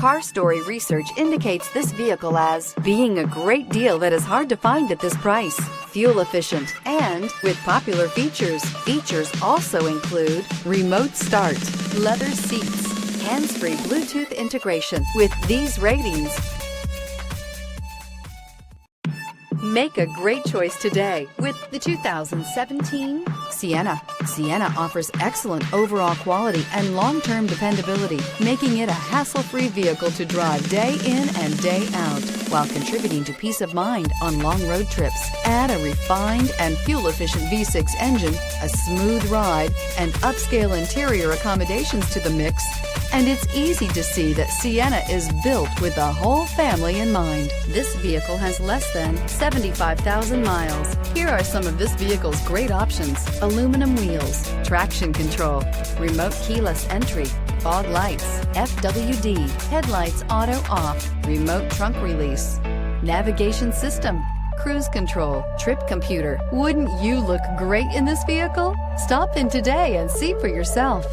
Car Story research indicates this vehicle as being a great deal that is hard to find at this price. Fuel efficient and with popular features. Features also include remote start, leather seats, hands-free Bluetooth integration. With these ratings, make a great choice today with the 2017 Sienna. Sienna offers excellent overall quality and long-term dependability, making it a hassle-free vehicle to drive day in and day out, while contributing to peace of mind on long road trips. Add a refined and fuel-efficient V6 engine, a smooth ride, and upscale interior accommodations to the mix, and it's easy to see that Sienna is built with the whole family in mind. This vehicle has less than 75,000 miles. Here are some of this vehicle's great options: aluminum wheels, traction control, remote keyless entry, fog lights, FWD, headlights auto off, remote trunk release, navigation system, cruise control, trip computer. Wouldn't you look great in this vehicle? Stop in today and see for yourself.